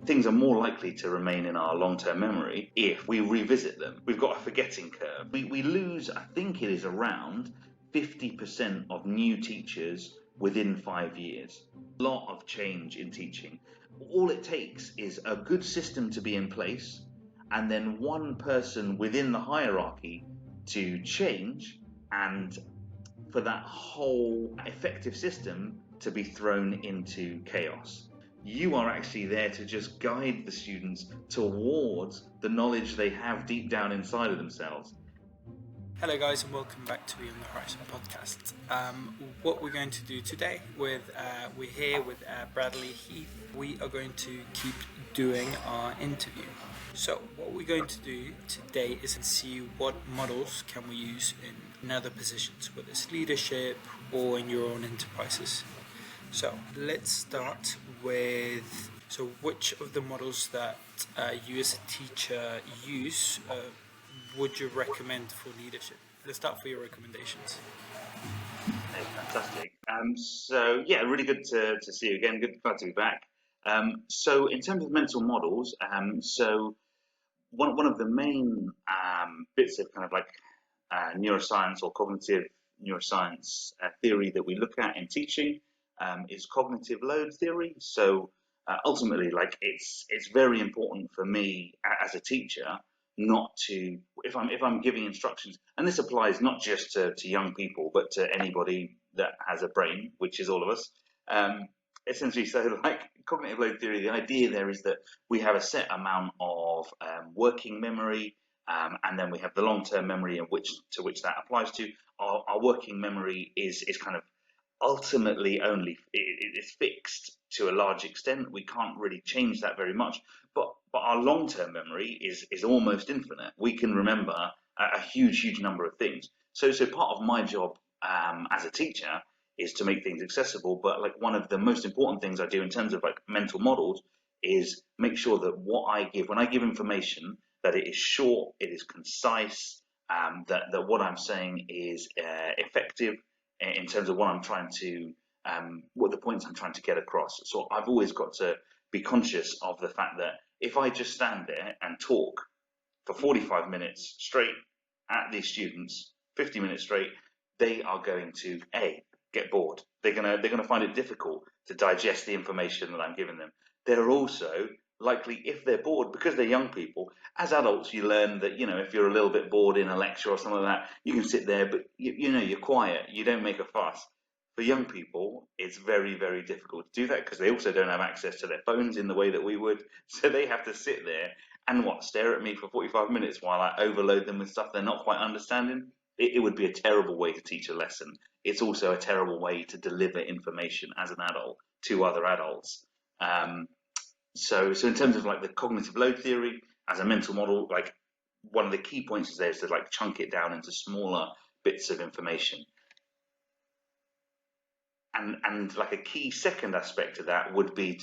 things are more likely to remain in our long-term memory if we revisit them. We've got a forgetting curve. We lose, I think it is around 50% of new teachers within 5 years. A lot of change in teaching. All it takes is a good system to be in place, and then one person within the hierarchy to change, and for that whole effective system to be thrown into chaos. You are actually there to just guide the students towards the knowledge they have deep down inside of themselves. Hello guys, and welcome back to Beyond the Horizon podcast. What we're going to do today we're here with Bradley Heath. We are going to keep doing our interview. So what we're going to do today is see what models can we use in other positions, whether it's leadership or in your own enterprises. So let's start with, which of the models that you as a teacher use would you recommend for leadership? Let's start for your recommendations. Hey, fantastic. Really good to see you again. Glad to be back. So in terms of mental models, one of the main bits of kind of like neuroscience or cognitive neuroscience theory that we look at in teaching is cognitive load theory. So ultimately, like it's very important for me as a teacher not to, if I'm giving instructions, and this applies not just to young people but to anybody that has a brain, which is all of us. Essentially, so like cognitive load theory, the idea there is that we have a set amount of working memory, and then we have the long-term memory to which that applies to. Our working memory is kind of ultimately only it is fixed to a large extent. We can't really change that very much, but our long-term memory is almost infinite. We can remember a huge number of things. So part of my job as a teacher is to make things accessible, but like one of the most important things I do in terms of like mental models is make sure that what I give, when I give information, that it is short, it is concise, that what I'm saying is effective in terms of what I'm trying to, what the points I'm trying to get across. So I've always got to be conscious of the fact that if I just stand there and talk for 45 minutes straight at these students, 50 minutes straight, they are going to get bored. They're gonna find it difficult to digest the information that I'm giving them. They're also likely, if they're bored, because they're young people, as adults you learn that, if you're a little bit bored in a lecture or something like that, you can sit there, but you're quiet, you don't make a fuss. For young people, it's very difficult to do that because they also don't have access to their phones in the way that we would. So they have to sit there and stare at me for 45 minutes while I overload them with stuff they're not quite understanding. It would be a terrible way to teach a lesson. It's also a terrible way to deliver information as an adult to other adults. So in terms of like the cognitive load theory as a mental model, like one of the key points is there is to like chunk it down into smaller bits of information. And like a key second aspect of that would be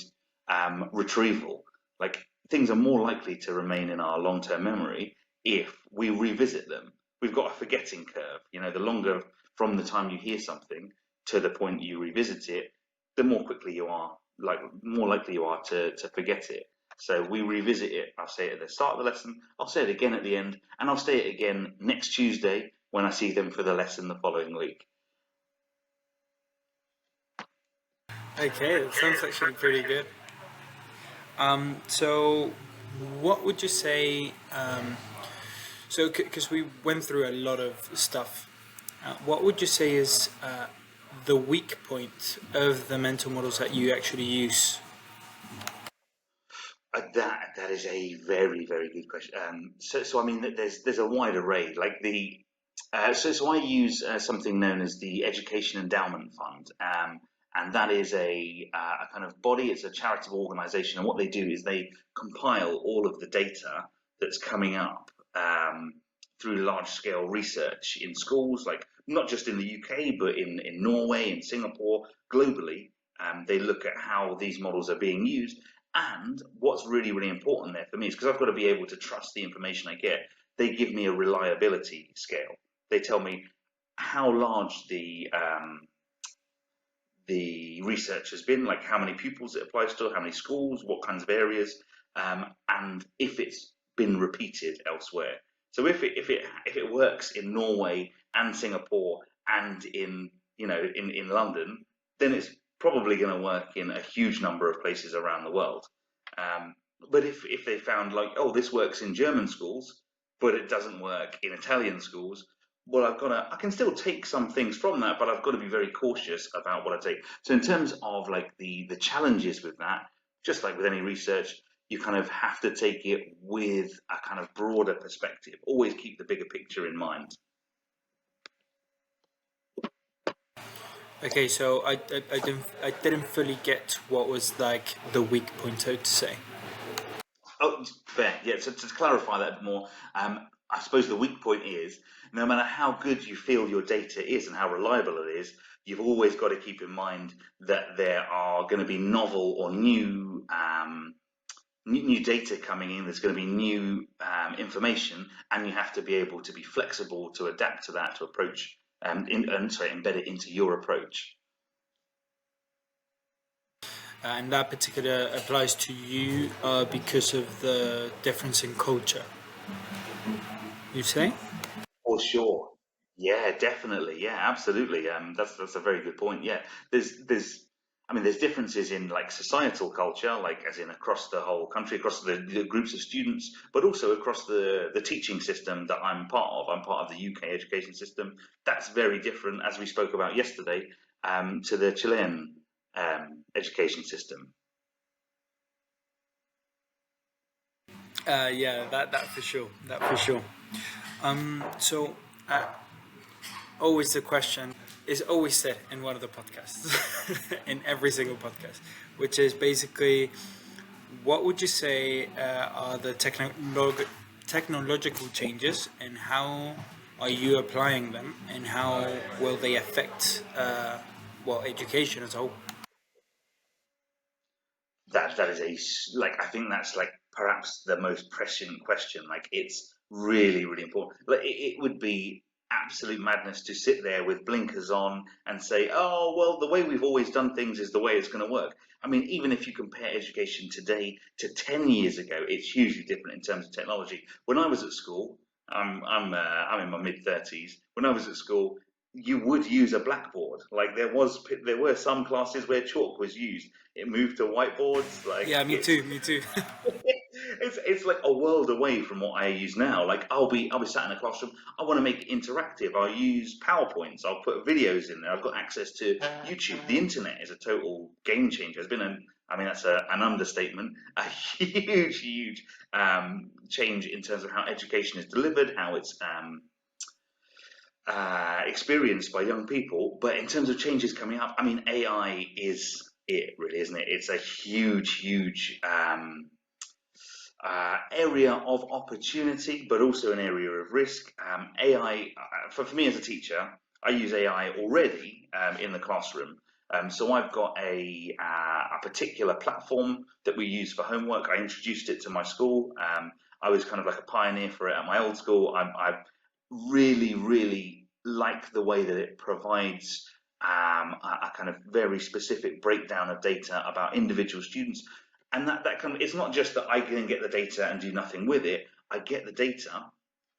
retrieval. Like things are more likely to remain in our long-term memory if we revisit them. We've got a forgetting curve. The longer from the time you hear something to the point you revisit it, the more likely you are to forget it. So we revisit it. I'll say it at the start of the lesson, I'll say it again at the end, and I'll say it again next Tuesday when I see them for the lesson the following week. Okay, that sounds actually pretty good. So what would you say, because we went through a lot of stuff, what would you say is the weak point of the mental models that you actually use? That is a very good question. So I mean, there's a wide array. Like so I use something known as the Education Endowment Fund, and that is a kind of body. It's a charitable organisation, and what they do is they compile all of the data that's coming up through large-scale research in schools, like not just in the UK, but in Norway, in Singapore, globally. They look at how these models are being used. And what's really important there for me is because I've got to be able to trust the information I get. They give me a reliability scale. They tell me how large the the research has been, like how many pupils it applies to, how many schools, what kinds of areas, and if it's been repeated elsewhere. So if it works in Norway and Singapore and in London, then it's probably going to work in a huge number of places around the world. Um, but if they found like, oh, this works in German schools, but it doesn't work in Italian schools, well, I can still take some things from that, but I've got to be very cautious about what I take. So in terms of like the challenges with that, just like with any research, you kind of have to take it with a kind of broader perspective. Always keep the bigger picture in mind. Okay, so I didn't fully get what was like the weak point, so to say. Oh, fair. Yeah. So to clarify that a bit more, I suppose the weak point is no matter how good you feel your data is and how reliable it is, you've always got to keep in mind that there are going to be novel or new data coming in. There's going to be new information, and you have to be able to be flexible to adapt to that to approach embed it into your approach. And that particular applies to you because of the difference in culture. You say? For sure. Yeah, definitely. Yeah, absolutely. That's a very good point. Yeah, there's differences in like societal culture, like as in across the whole country, across the groups of students, but also across the teaching system that I'm part of. I'm part of the UK education system. That's very different, as we spoke about yesterday, to the Chilean education system. Yeah, that for sure. That for sure. So always the question is always said in one of the podcasts, in every single podcast, which is basically, what would you say are the technological changes, and how are you applying them, and how will they affect education as a whole? That is like I think that's like perhaps the most prescient question. Like it's really really important. Like it would be absolute madness to sit there with blinkers on and say, oh well, the way we've always done things is the way it's going to work. I mean, even if you compare education today to 10 years ago, it's hugely different in terms of technology. When I was at school, I'm in my mid 30s. When I was at school, you would use a blackboard. Like there were some classes where chalk was used. It moved to whiteboards. Like Yeah, me too. Me too. it's like a world away from what I use now. Like I'll be sat in a classroom. I want to make it interactive. I'll use PowerPoints. I'll put videos in there. I've got access to YouTube. The internet is a total game changer. I mean, that's an understatement. A huge change in terms of how education is delivered, how it's experienced by young people. But in terms of changes coming up, I mean, AI is it really, isn't it? It's a huge area of opportunity, but also an area of risk. AI, for me as a teacher, I use AI already in the classroom. So I've got a particular platform that we use for homework. I introduced it to my school. I was kind of like a pioneer for it at my old school. I really like the way that it provides a kind of very specific breakdown of data about individual students, and that kind of, it's not just that I can get the data and do nothing with it. I get the data.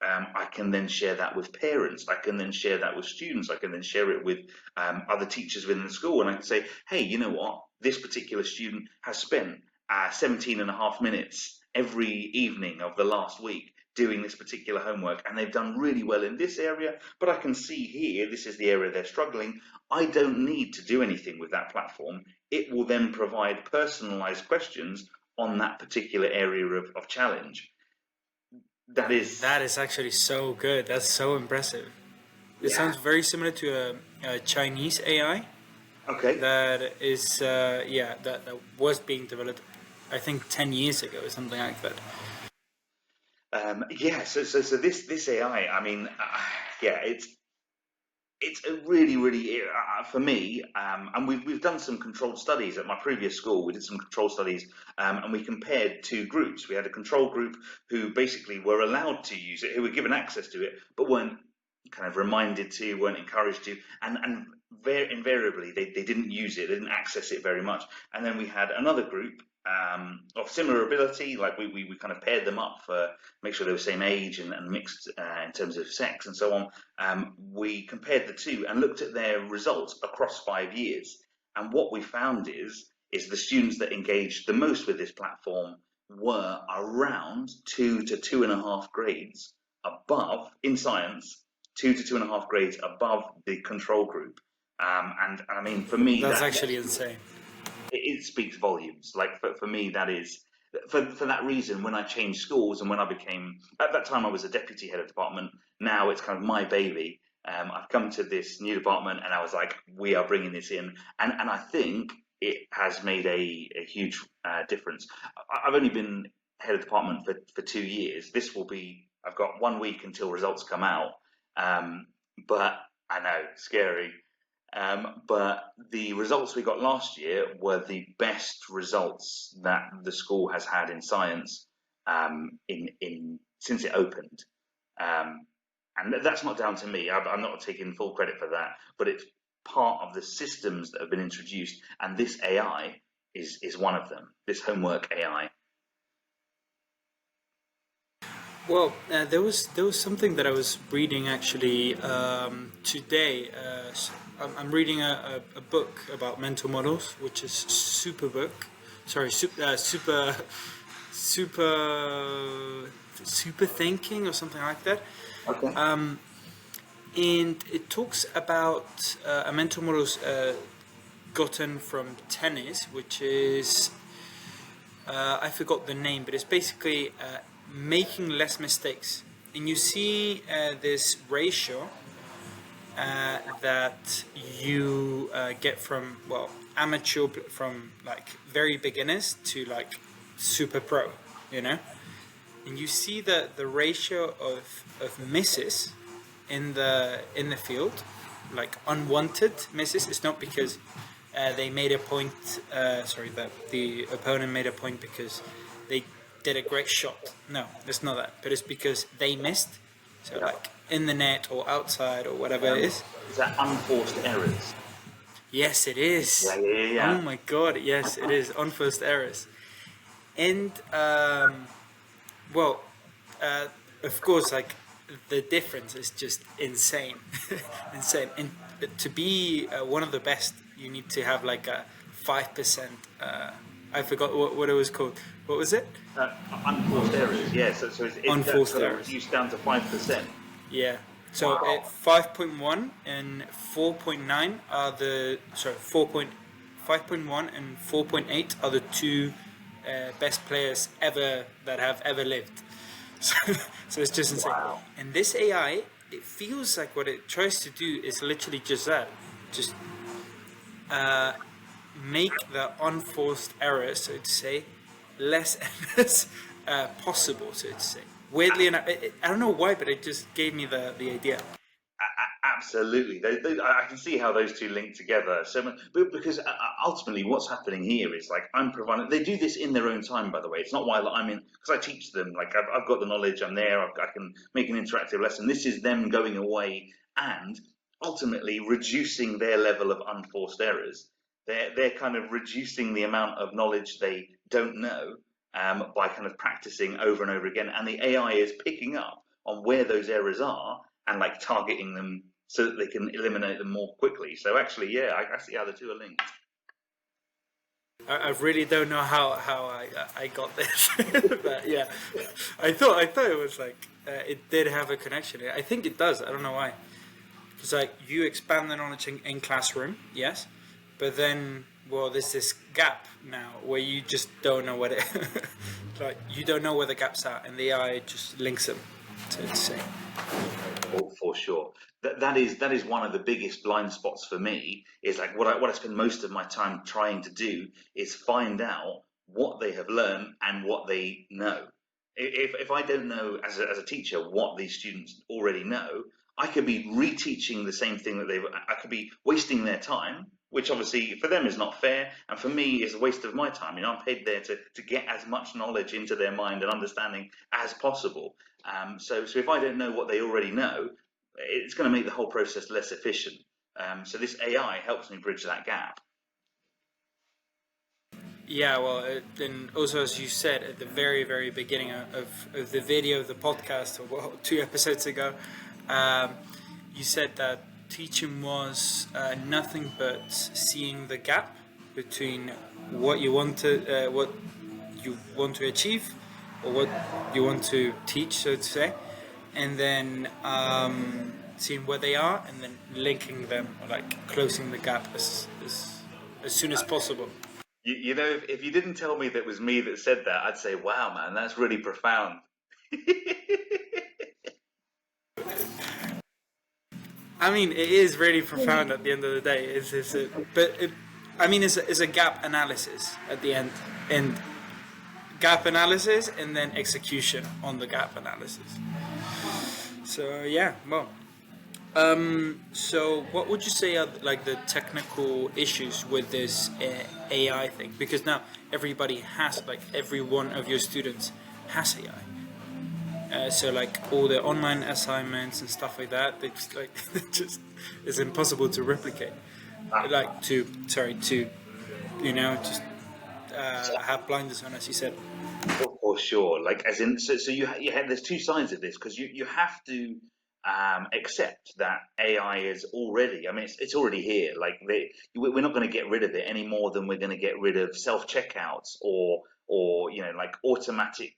I can then share that with parents. I can then share that with students. I can then share it with other teachers within the school. And I can say, hey, you know what? This particular student has spent 17 and a half minutes every evening of the last week doing this particular homework, and they've done really well in this area, but I can see here, this is the area they're struggling. I don't need to do anything with that platform. It will then provide personalized questions on that particular area of challenge. That is, That is actually so good. That's so impressive. It yeah, sounds very similar to a Chinese AI okay. that is, that was being developed, I think, 10 years ago or something like that. Yeah, so this AI, I mean, yeah, it's a really for me, and we've done some controlled studies at my previous school. We did some controlled studies, and we compared two groups. We had a control group who basically were allowed to use it, who were given access to it, but weren't kind of reminded to, weren't encouraged to, and invariably they didn't use it, they didn't access it very much. And then we had another group of similar ability, like we kind of paired them up for make sure they were same age and mixed in terms of sex and so on. We compared the two and looked at their results across 5 years. And what we found is the students that engaged the most with this platform were around 2 to 2.5 grades above in science, 2 to 2.5 grades above the control group. And I mean, for me, That's actually insane. it speaks volumes. Like for me, that is for that reason. When I changed schools and when I became at that time, I was a deputy head of department. Now it's kind of my baby. I've come to this new department, and I was like, we are bringing this in, and I think it has made a huge difference. I've only been head of department for 2 years. This will be. I've got 1 week until results come out, but I know scary. But the results we got last year were the best results that the school has had in science in since it opened. Um, and that's not down to me. I'm not taking full credit for that, but it's part of the systems that have been introduced, and this AI is one of them. This homework AI. Well, there was something that I was reading actually today. I'm reading a book about mental models, which is super book. Sorry, super thinking or something like that. Okay. And it talks about a mental models gotten from tennis, which is I forgot the name, but it's basically making less mistakes. And you see this ratio that you get from amateur, from like very beginners to like super pro, you know. And you see the ratio of misses in the field, like unwanted misses. It's not because they made a point. Sorry, that the opponent made a point because they did a great shot. No, it's not that. But it's because they missed. So like in the net or outside or whatever it is. Is that unforced errors? Yes, it is. Yeah. Oh my god, yes, it is. Unforced errors. And well, of course, like the difference is just insane, insane. And to be one of the best, you need to have like a 5%. I forgot what it was called. What was it? Unforced errors. Yeah. So it's Unforced errors. reduced down to 5%. Yeah. So Wow. 5.1 and 4.9 are the 5.1 and 4.8 are the two best players ever that have ever lived. So it's just insane. Wow. And this AI, it feels like what it tries to do is literally just that, just make the unforced errors, so to say, less and less possible, so to say. Weirdly enough, I don't know why, but it just gave me the idea. Absolutely, I can see how those two link together. But because ultimately, what's happening here is like I'm providing. They do this in their own time, by the way. It's not while I'm in because I teach them. Like I've got the knowledge. I'm there. I can make an interactive lesson. This is them going away and ultimately reducing their level of unforced errors. They're kind of reducing the amount of knowledge they don't know by kind of practicing over and over again. And the AI is picking up on where those errors are and like targeting them so that they can eliminate them more quickly. So actually, yeah, I see how the two are linked. I really don't know how I got this, but yeah, I thought it was like it did have a connection. I think it does. I don't know why. It's like you expand the knowledge in classroom, yes, but then there's this gap now where you just don't know what it like you don't know where the gaps are, and the AI just links them to say. Oh, for sure. That is one of the biggest blind spots for me. Is like what I spend most of my time trying to do is find out what they have learned and what they know. If I don't know as a teacher what these students already know, I could be reteaching the same thing that I could be wasting their time, which obviously for them is not fair, and for me is a waste of my time. You know, I'm paid there to get as much knowledge into their mind and understanding as possible. So if I don't know what they already know, it's going to make the whole process less efficient. So this AI helps me bridge that gap. Yeah, well, and also as you said at the very, very beginning of the video, the podcast, or well, 2 episodes ago, um, you said that teaching was nothing but seeing the gap between what you want to achieve, or what you want to teach, so to say, and then seeing where they are, and then linking them, or like closing the gap as soon as possible. You know, if you didn't tell me that it was me that said that, I'd say, wow, man, that's really profound. I mean, it is really profound at the end of the day. I mean, it's a gap analysis at the end, and gap analysis, and then execution on the gap analysis. So yeah, well, so what would you say are like the technical issues with this AI thing? Because now everybody has, like, every one of your students has AI. So like all the online assignments and stuff like that, they just like it just it's impossible to replicate. Like to just have blinders on, as you said. For sure. Like, as in, so you have, there's two sides of this, because you have to accept that AI is already, I mean, it's already here. Like, we're not going to get rid of it any more than we're going to get rid of self checkouts, or like automated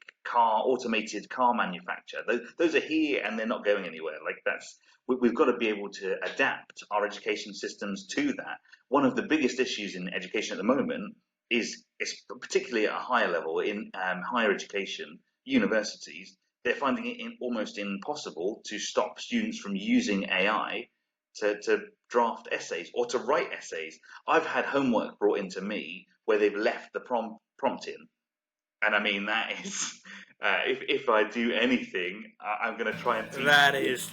car manufacture. Those are here and they're not going anywhere. Like, we've got to be able to adapt our education systems to that. One of the biggest issues in education at the moment is particularly at a higher level in higher education, universities. They're finding it almost impossible to stop students from using AI to draft essays or to write essays. I've had homework brought into me where they've left the prompt in, and I mean, that is, if I do anything, I'm going to try and teach. That is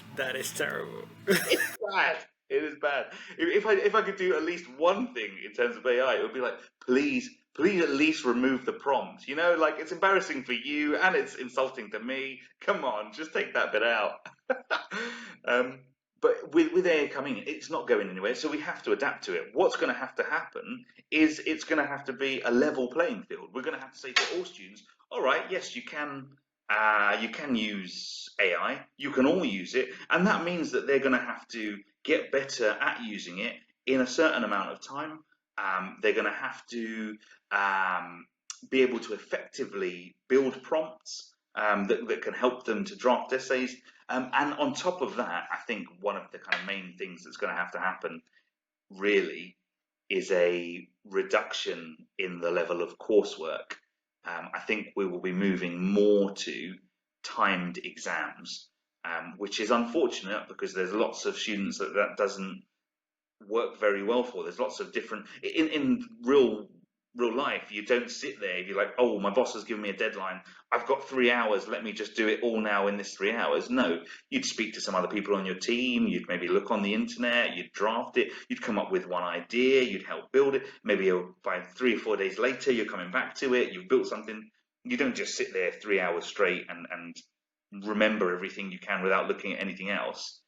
terrible. It's bad. It is bad. If I could do at least one thing in terms of AI, it would be like, please at least remove the prompt. Like, it's embarrassing for you and it's insulting to me. Come on, just take that bit out. um, but with AI coming, it's not going anywhere, so we have to adapt to it. What's going to have to happen is it's going to have to be a level playing field. We're going to have to say to all students, all right, yes, you can. You can use AI. You can all use it, and that means that they're going to have to get better at using it in a certain amount of time. They're going to have to be able to effectively build prompts that can help them to draft essays. And on top of that, I think one of the kind of main things that's going to have to happen really is a reduction in the level of coursework. I think we will be moving more to timed exams, which is unfortunate because there's lots of students that doesn't work very well for. There's lots of different in real life. You don't sit there. You're like, oh, my boss has given me a deadline. I've got 3 hours. Let me just do it all now in this 3 hours. No, you'd speak to some other people on your team. You'd maybe look on the internet. You'd draft it. You'd come up with one idea. You'd help build it. Maybe by 3 or 4 days later, you're coming back to it. You've built something. You don't just sit there 3 hours straight and remember everything you can without looking at anything else.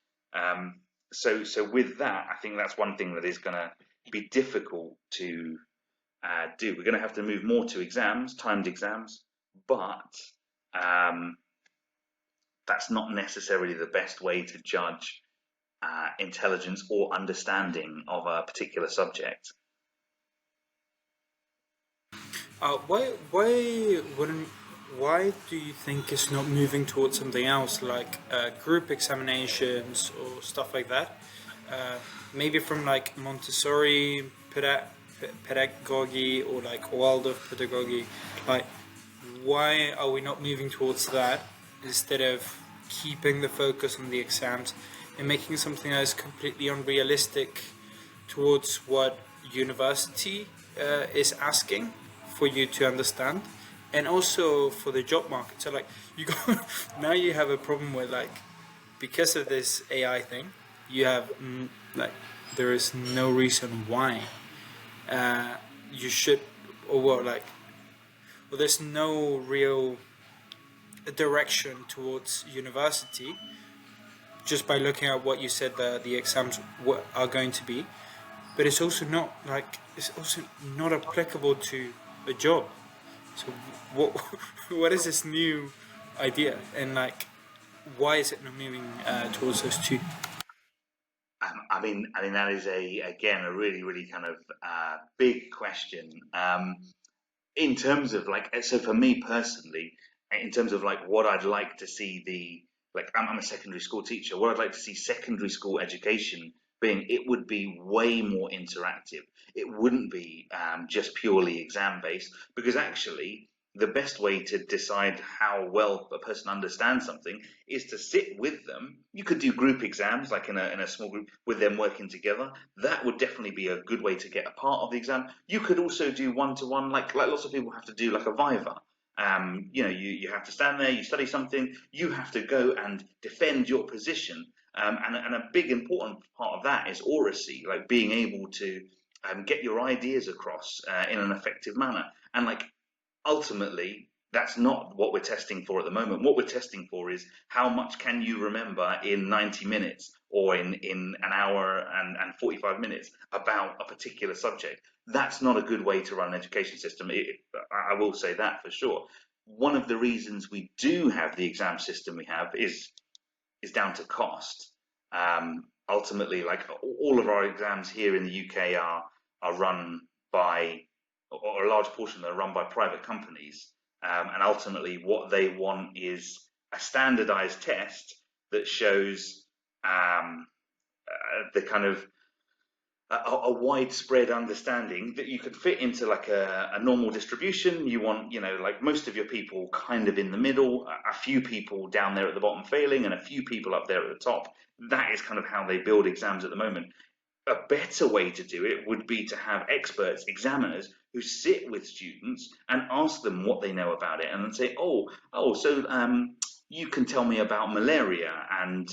So with that, I think that's one thing that is going to be difficult to do. We're going to have to move more to exams, timed exams, but that's not necessarily the best way to judge intelligence or understanding of a particular subject. Why do you think it's not moving towards something else, like group examinations or stuff like that? Maybe from like Montessori pedagogy, or like Waldorf pedagogy. Like, why are we not moving towards that instead of keeping the focus on the exams and making something that is completely unrealistic towards what university is asking for you to understand, and also for the job market? So like, you go now, you have a problem with, like, because of this AI thing, you have like, there is no reason why you should, or what, like, well, there's no real direction towards university just by looking at what you said the exams are going to be, but it's also not applicable to a job. So what what is this new idea, and like why is it not moving towards those two? I mean that is again a really, really kind of big question. In terms of like, so for me personally, in terms of like what I'd like to see I'm a secondary school teacher. What I'd like to see secondary school education being, it would be way more interactive. It wouldn't be just purely exam based, because actually the best way to decide how well a person understands something is to sit with them. You could do group exams, like in a small group with them working together. That would definitely be a good way to get a part of the exam. You could also do one-to-one, like lots of people have to do, like a viva. You have to stand there, you study something, you have to go and defend your position. And a big important part of that is oracy, like being able to get your ideas across in an effective manner. And like ultimately, that's not what we're testing for at the moment. What we're testing for is how much can you remember in 90 minutes or in an hour and 45 minutes about a particular subject. That's not a good way to run an education system. I will say that for sure. One of the reasons we do have the exam system we have is down to cost. Ultimately, like all of our exams here in the UK are run by, or a large portion are run by private companies, and ultimately what they want is a standardized test that shows the kind of a widespread understanding that you could fit into like a normal distribution. You want, like most of your people kind of in the middle, a few people down there at the bottom failing, and a few people up there at the top. That is kind of how they build exams at the moment. A better way to do it would be to have experts, examiners, who sit with students and ask them what they know about it, and then say, so you can tell me about malaria, and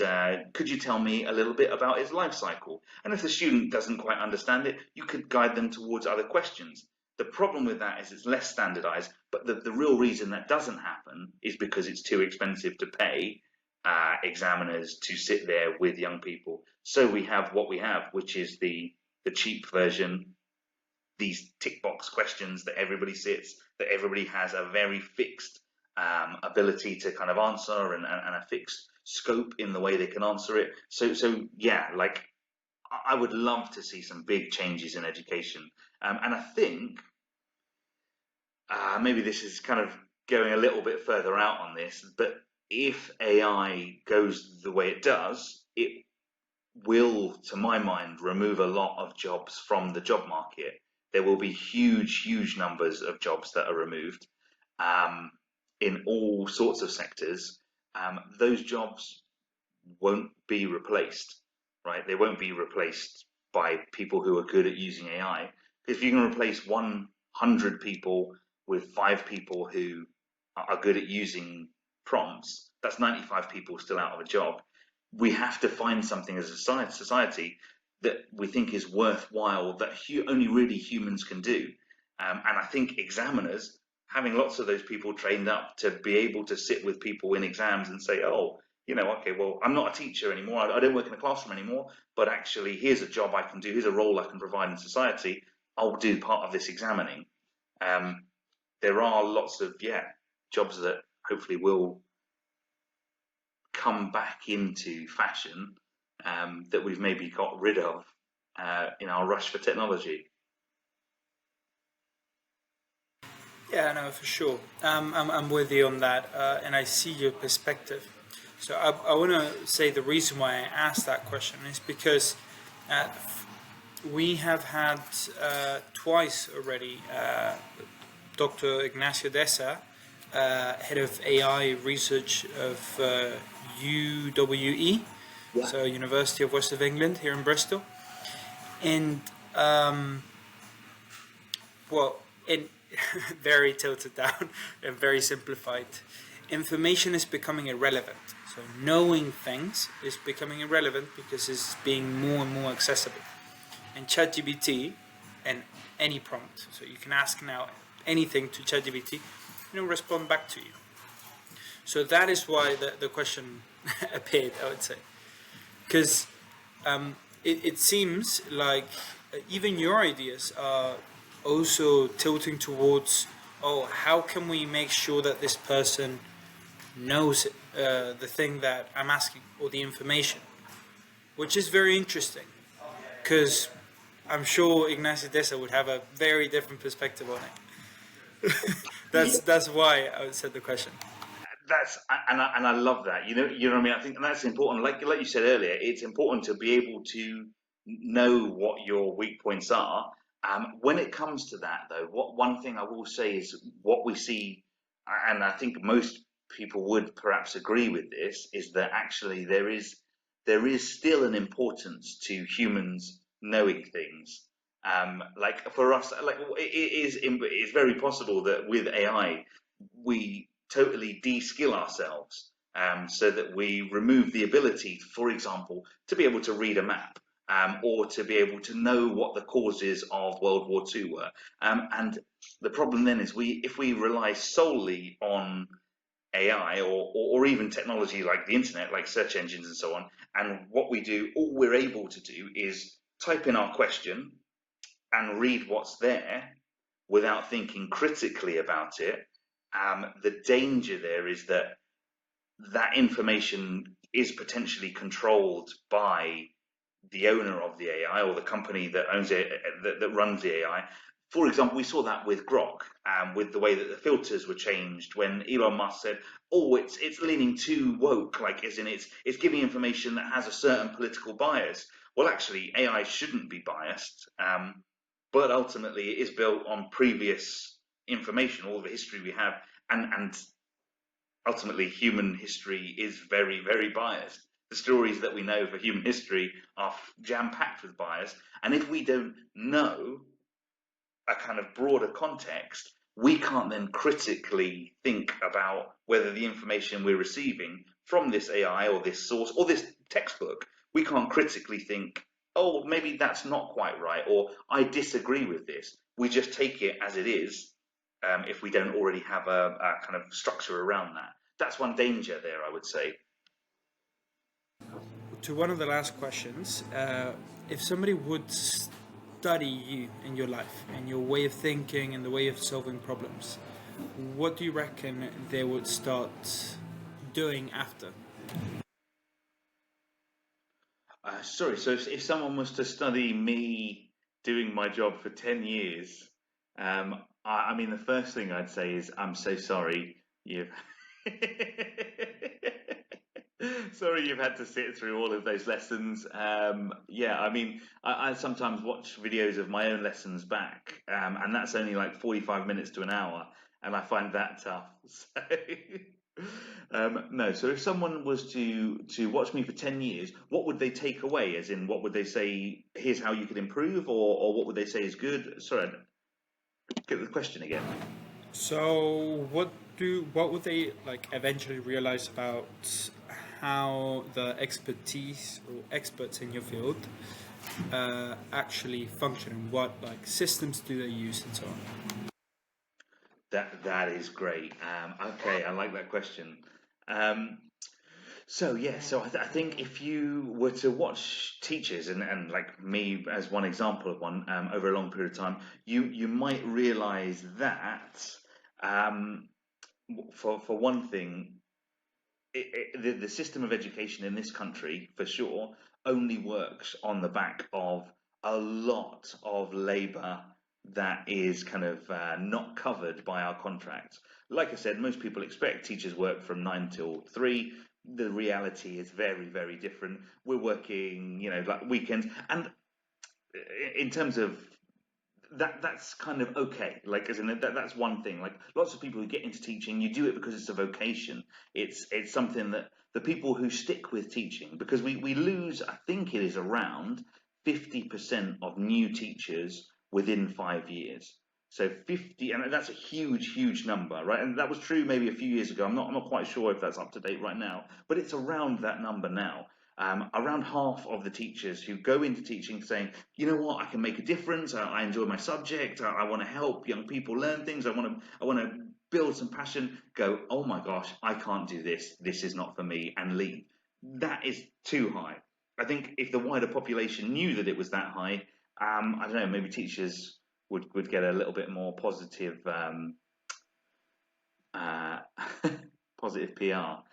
could you tell me a little bit about its life cycle? And if the student doesn't quite understand it, you could guide them towards other questions. The problem with that is it's less standardized, but the real reason that doesn't happen is because it's too expensive to pay examiners to sit there with young people. So we have what we have, which is the cheap version, these tick box questions that everybody sits, that everybody has a very fixed ability to kind of answer, and a fixed scope in the way they can answer it. So yeah, like I would love to see some big changes in education, and I think maybe this is kind of going a little bit further out on this, but if AI goes the way it does, it will, to my mind, remove a lot of jobs from the job market. There will be huge, huge numbers of jobs that are removed in all sorts of sectors. Those jobs won't be replaced, right? They won't be replaced by people who are good at using AI. If you can replace 100 people with 5 people who are good at using prompts, that's 95 people still out of a job. We have to find something as a society that we think is worthwhile, that only really humans can do. And I think examiners, having lots of those people trained up to be able to sit with people in exams and say, oh, okay, well, I'm not a teacher anymore. I don't work in a classroom anymore, but actually here's a job I can do. Here's a role I can provide in society. I'll do part of this examining. There are lots of, jobs that hopefully will come back into fashion, that we've maybe got rid of in our rush for technology. Yeah, no, for sure. I'm with you on that, and I see your perspective. So I want to say the reason why I asked that question is because we have had twice already Dr. Ignacio Dessa, head of AI research of UWE, so University of West of England here in Bristol, and in very tilted down and very simplified, information is becoming irrelevant. So knowing things is becoming irrelevant because it's being more and more accessible. And ChatGPT and any prompt, so you can ask now anything to ChatGPT, it'll respond back to you. So that is why the question appeared, I would say. because it seems like even your ideas are also tilting towards, oh, how can we make sure that this person knows the thing that I'm asking or the information, which is very interesting because I'm sure Ignacio Dessa would have a very different perspective on it. That's why I said the question. That's and I love that. You know what I mean. I think that's important. Like you said earlier, it's important to be able to know what your weak points are. When it comes to that, though, what one thing I will say is what we see, and I think most people would perhaps agree with this, is that actually there is still an importance to humans knowing things. Like for us, like it's very possible that with AI we totally de-skill ourselves, so that we remove the ability, for example, to be able to read a map, or to be able to know what the causes of World War II were. And the problem then is if we rely solely on AI or even technology like the internet, like search engines and so on, and what we do, all we're able to do is type in our question and read what's there without thinking critically about it. The danger there is that that information is potentially controlled by the owner of the AI or the company that owns it, that runs the AI. For example, we saw that with Grok, with the way that the filters were changed when Elon Musk said, "Oh, it's leaning too woke, like as in it's giving information that has a certain political bias." Well, actually, AI shouldn't be biased, but ultimately it is built on previous information, all the history we have, and ultimately human history is very, very biased. The stories that we know for human history are jam-packed with bias, and if we don't know a kind of broader context, we can't then critically think about whether the information we're receiving from this AI or this source or this textbook, we can't critically think, oh, maybe that's not quite right, or I disagree with this. We just take it as it is, if we don't already have a kind of structure around that. That's one danger there, I would say. To one of the last questions, if somebody would study you and your life and your way of thinking and the way of solving problems, what do you reckon they would start doing after? Sorry, so if someone was to study me doing my job for 10 years, I mean, the first thing I'd say is, I'm so sorry you've sorry you've had to sit through all of those lessons. Yeah, I mean, I sometimes watch videos of my own lessons back, and that's only like 45 minutes to an hour, and I find that tough. No, so if someone was to watch me for 10 years, what would they take away? As in, what would they say, here's how you could improve, or what would they say is good? Sorry, get the question again. So, what would they like eventually realize about how the expertise or experts in your field actually function, and what like systems do they use and so on? That is great. Okay, I like that question. Um, So yeah, so I think if you were to watch teachers and like me as one example of one, over a long period of time, you might realise that, um, for one thing, the system of education in this country, for sure, only works on the back of a lot of labour that is kind of not covered by our contracts. Like I said, most people expect teachers work from 9 till 3. The reality is very, very different. We're working, like weekends, and in terms of that's kind of okay. Like, as in that's one thing. Like, lots of people who get into teaching, you do it because it's a vocation. It's something that the people who stick with teaching, because we lose, I think it is around 50% of new teachers within 5 years. So 50, and that's a huge, huge number, right? And that was true maybe a few years ago. I'm not quite sure if that's up to date right now, but it's around that number now. Around half of the teachers who go into teaching saying, you know what, I can make a difference. I enjoy my subject. I want to help young people learn things. I want to build some passion. Go, oh my gosh, I can't do this. This is not for me, and leave. That is too high. I think if the wider population knew that it was that high, I don't know, maybe teachers would get a little bit more positive uh, positive PR.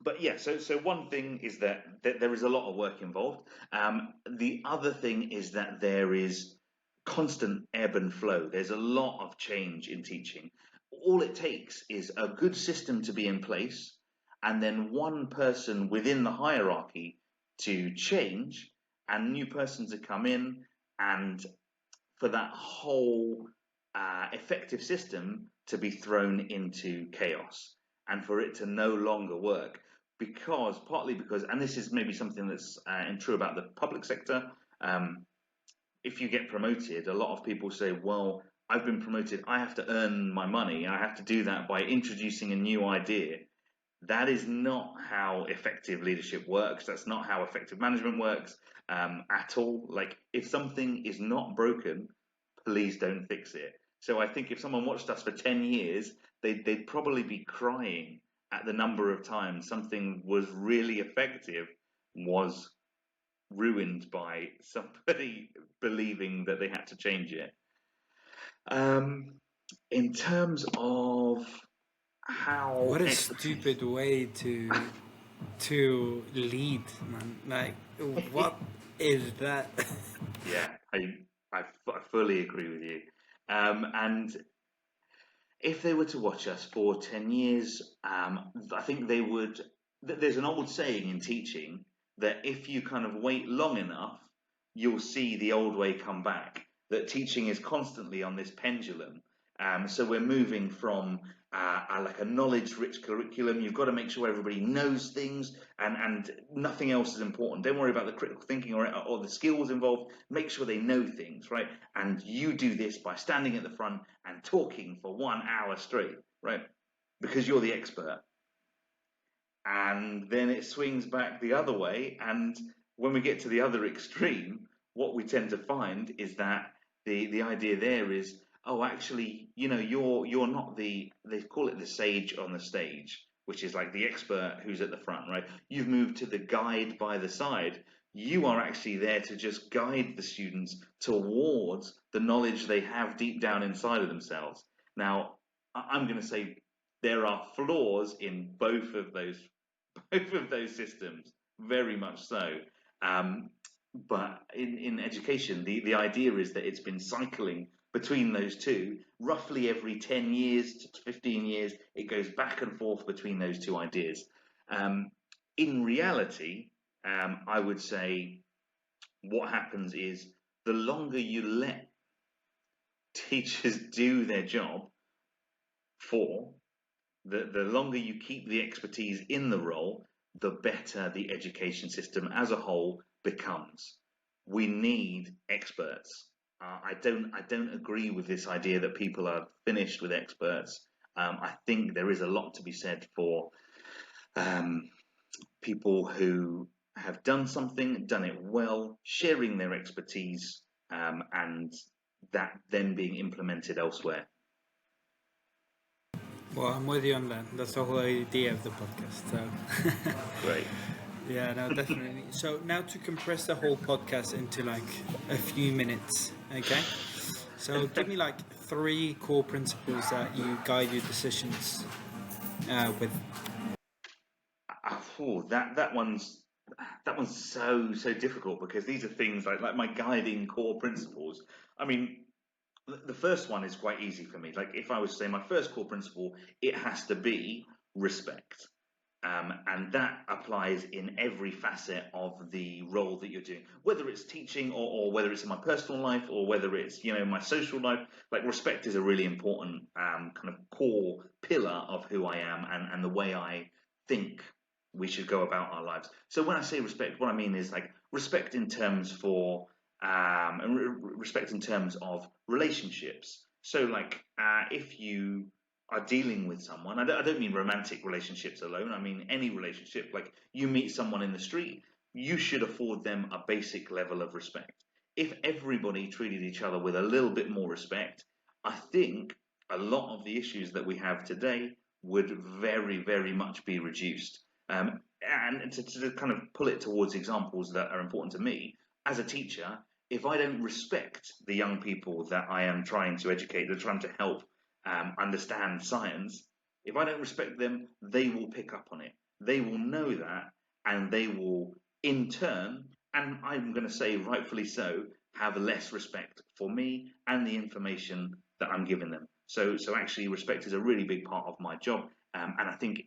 But yeah, so one thing is that there is a lot of work involved. The other thing is that there is constant ebb and flow. There's a lot of change in teaching. All it takes is a good system to be in place, and then one person within the hierarchy to change, and new person to come in, and for that whole effective system to be thrown into chaos and for it to no longer work. Because partly because, and this is maybe something that's true about the public sector. If you get promoted, a lot of people say, "Well, I've been promoted. I have to earn my money. I have to do that by introducing a new idea." That is not how effective leadership works. That's not how effective management works at all. Like, if something is not broken, please don't fix it. So I think if someone watched us for 10 years, they'd probably be crying at the number of times something was really effective was ruined by somebody believing that they had to change it. In terms of how What a expertise. stupid way to lead, man. Like, what is that? Yeah, I fully agree with you. And if they were to watch us for 10 years, I think they would. There's an old saying in teaching that if you kind of wait long enough, you'll see the old way come back. That teaching is constantly on this pendulum. So we're moving from like a knowledge-rich curriculum. You've got to make sure everybody knows things, and nothing else is important. Don't worry about the critical thinking or the skills involved. Make sure they know things, right? And you do this by standing at the front and talking for 1 hour straight, right? Because you're the expert. And then it swings back the other way. And when we get to the other extreme, what we tend to find is that the idea there is, oh, actually, you're not they call it the sage on the stage, which is like the expert who's at the front, right? You've moved to the guide by the side. You are actually there to just guide the students towards the knowledge they have deep down inside of themselves. Now, I'm going to say there are flaws in both of those systems, very much so. Um, but in education, the idea is that it's been cycling between those two. Roughly every 10 years to 15 years, it goes back and forth between those two ideas. In reality, I would say what happens is the longer you let teachers do their job for, the longer you keep the expertise in the role, the better the education system as a whole becomes. We need experts. I don't agree with this idea that people are finished with experts. I think there is a lot to be said for um, people who have done something, done it well, sharing their expertise, and that then being implemented elsewhere. Well, I'm with you on that. That's the whole idea of the podcast. So, Great. yeah, no, definitely. So now to compress the whole podcast into like a few minutes, okay? So give me like 3 core principles that you guide your decisions with. Oh, that one's so difficult because these are things like my guiding core principles. I mean, the first one is quite easy for me. Like if I was to say my first core principle, it has to be respect. And that applies in every facet of the role that you're doing, whether it's teaching or whether it's in my personal life or whether it's, my social life. Like respect is a really important kind of core pillar of who I am and the way I think we should go about our lives. So when I say respect, what I mean is like respect in terms for respect in terms of relationships. So like if you are dealing with someone, I don't mean romantic relationships alone. I mean any relationship. Like you meet someone in the street, you should afford them a basic level of respect. If everybody treated each other with a little bit more respect, I think a lot of the issues that we have today would very, very much be reduced. and to kind of pull it towards examples that are important to me as a teacher, if I don't respect the young people that I am trying to educate, that are trying to help understand science, if I don't respect them, they will pick up on it. They will know that, and they will, in turn, and I'm going to say rightfully so, have less respect for me and the information that I'm giving them. So actually, respect is a really big part of my job, and I think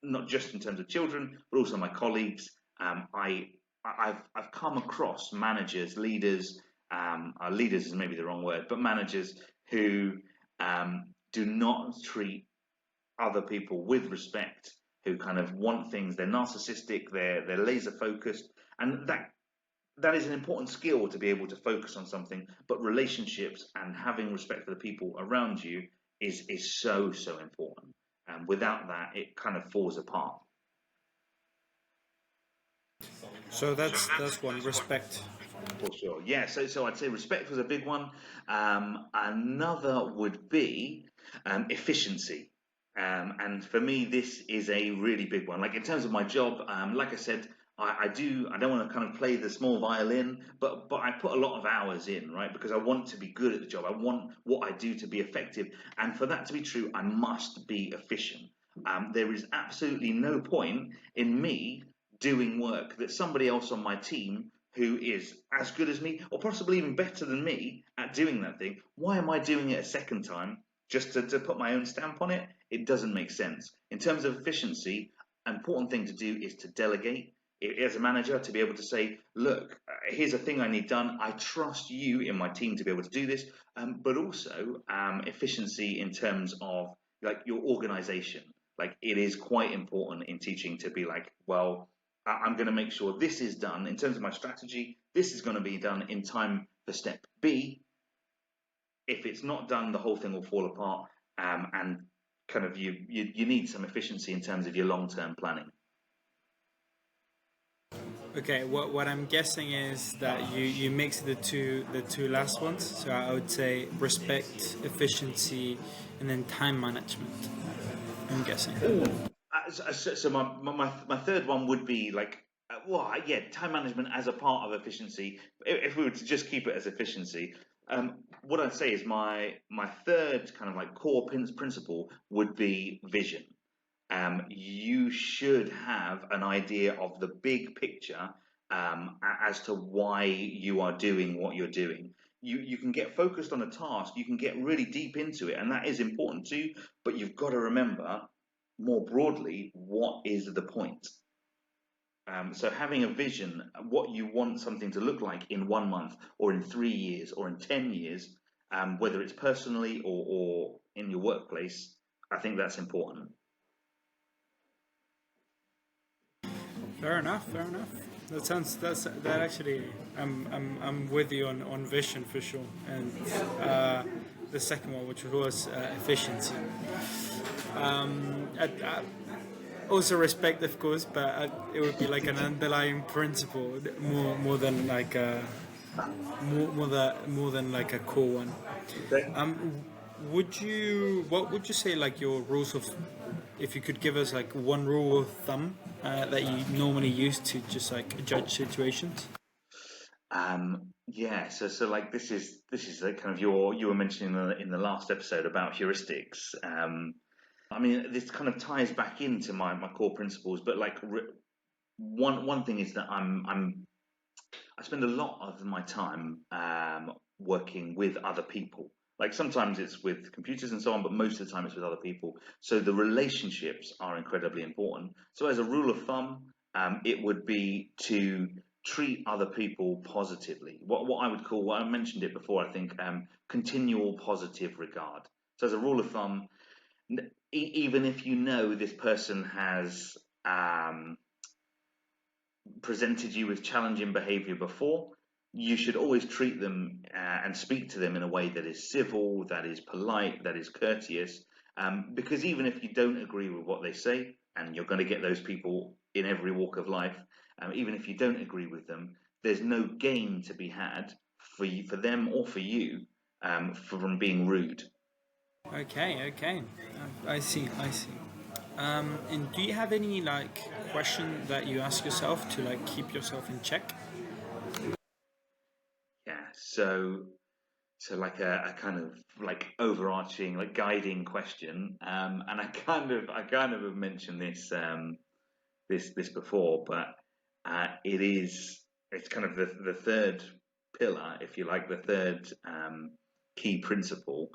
not just in terms of children, but also my colleagues. I've come across managers, leaders. Leaders is maybe the wrong word, but managers who do not treat other people with respect, who kind of want things. They're narcissistic. They're laser focused, and that is an important skill to be able to focus on something. But relationships and having respect for the people around you is so important. And without that, it kind of falls apart. So that's one, respect. For sure. Yeah. So I'd say respect was a big one. Another would be efficiency. And for me, this is a really big one. Like in terms of my job, like I said, I don't want to kind of play the small violin, but I put a lot of hours in, right? Because I want to be good at the job. I want what I do to be effective. And for that to be true, I must be efficient. There is absolutely no point in me doing work that somebody else on my team who is as good as me, or possibly even better than me at doing that thing. Why am I doing it a second time just to put my own stamp on it? It doesn't make sense. In terms of efficiency, an important thing to do is to delegate. As a manager, to be able to say, look, here's a thing I need done. I trust you in my team to be able to do this. But also efficiency in terms of like your organization. Like it is quite important in teaching to be like, well, I'm going to make sure this is done in terms of my strategy. This is going to be done in time for step B. If it's not done, the whole thing will fall apart. And kind of you need some efficiency in terms of your long-term planning. Okay, what I'm guessing is that you mix the two last ones. So I would say respect, efficiency, and then time management. I'm guessing. So my third one would be like, yeah, time management as a part of efficiency. If we were to just keep it as efficiency, what I'd say is my third kind of like core principle would be vision. You should have an idea of the big picture as to why you are doing what you're doing. You can get focused on a task, you can get really deep into it, and that is important too. But you've got to remember more broadly, what is the point? So having a vision, what you want something to look like in 1 month, or in 3 years, or in 10 years, whether it's personally or in your workplace, I think that's important. Fair enough. Fair enough. That actually I'm with you on vision for sure, and the second one, which was efficiency. Also respect, of course, but it would be like an underlying principle more than like a more than like a core one. Okay. What would you say like your rules of, if you could give us like one rule of thumb that you normally use to just like judge situations? Yeah, so like this is like kind of you were mentioning in the last episode about heuristics. I mean, this kind of ties back into my core principles, but like one thing is that I spend a lot of my time working with other people. Like sometimes it's with computers and so on, but most of the time it's with other people. So the relationships are incredibly important. So as a rule of thumb, it would be to treat other people positively. What I would call, what I mentioned it before, I think, continual positive regard. So as a rule of thumb, even if you know this person has presented you with challenging behavior before, you should always treat them and speak to them in a way that is civil, that is polite, that is courteous. Because even if you don't agree with what they say, and you're going to get those people in every walk of life, even if you don't agree with them, there's no gain to be had for them or for you from being rude. Okay, I see. And do you have any like question that you ask yourself to like keep yourself in check? Yeah, so like a kind of like overarching, like guiding question, and I kind of have mentioned this this before, but it's kind of the third pillar, if you like, the third key principle,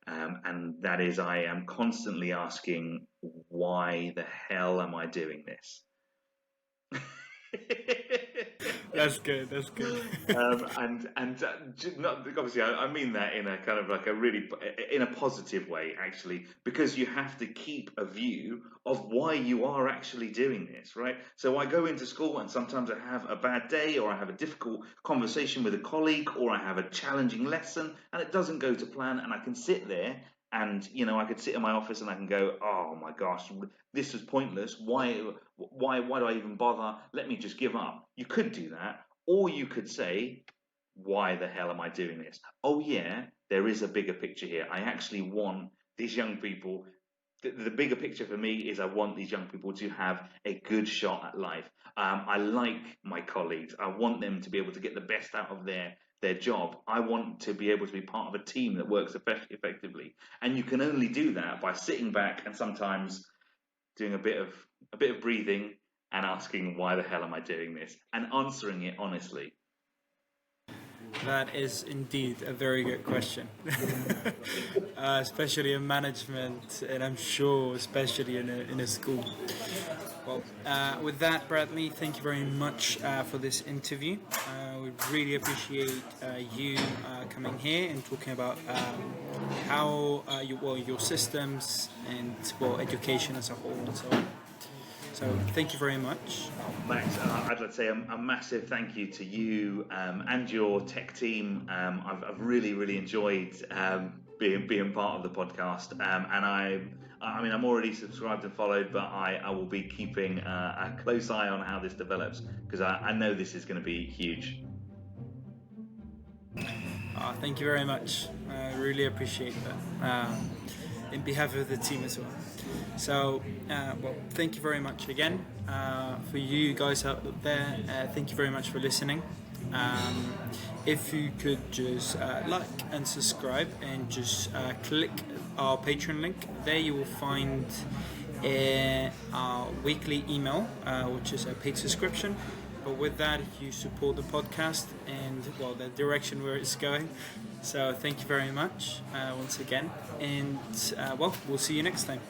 and that is I am constantly asking, why the hell am I doing this? That's good. That's good. Not obviously, I mean that in a kind of like a really in a positive way, actually, because you have to keep a view of why you are actually doing this, right? So I go into school and sometimes I have a bad day, or I have a difficult conversation with a colleague, or I have a challenging lesson and it doesn't go to plan, and I can sit there and I could sit in my office and I can go, oh my gosh, this is pointless. Why do I even bother? Let me just give up. You could do that, or you could say, why the hell am I doing this? Oh yeah, there is a bigger picture here. I actually want these young people. The bigger picture for me is I want these young people to have a good shot at life. I like my colleagues. I want them to be able to get the best out of their job. I want to be able to be part of a team that works effectively. And you can only do that by sitting back and sometimes doing a bit of breathing and asking, why the hell am I doing this, and answering it honestly. That is indeed a very good question, especially in management, and I'm sure especially in a school. Well, with that, Bradley, thank you very much for this interview. We really appreciate you coming here and talking about how your systems and education as a whole and so on. So thank you very much. Max, I'd like to say a massive thank you to you and your tech team. I've really, really enjoyed being part of the podcast, and I mean, I'm already subscribed and followed, but I will be keeping a close eye on how this develops, because I know this is going to be huge. Thank you very much. I really appreciate that. In behalf of the team as well. So, thank you very much again. For you guys out there, thank you very much for listening. If you could just like and subscribe and just click our Patreon link, there you will find our weekly email, which is a paid subscription. But with that, you support the podcast and the direction where it's going. So thank you very much once again, and we'll see you next time.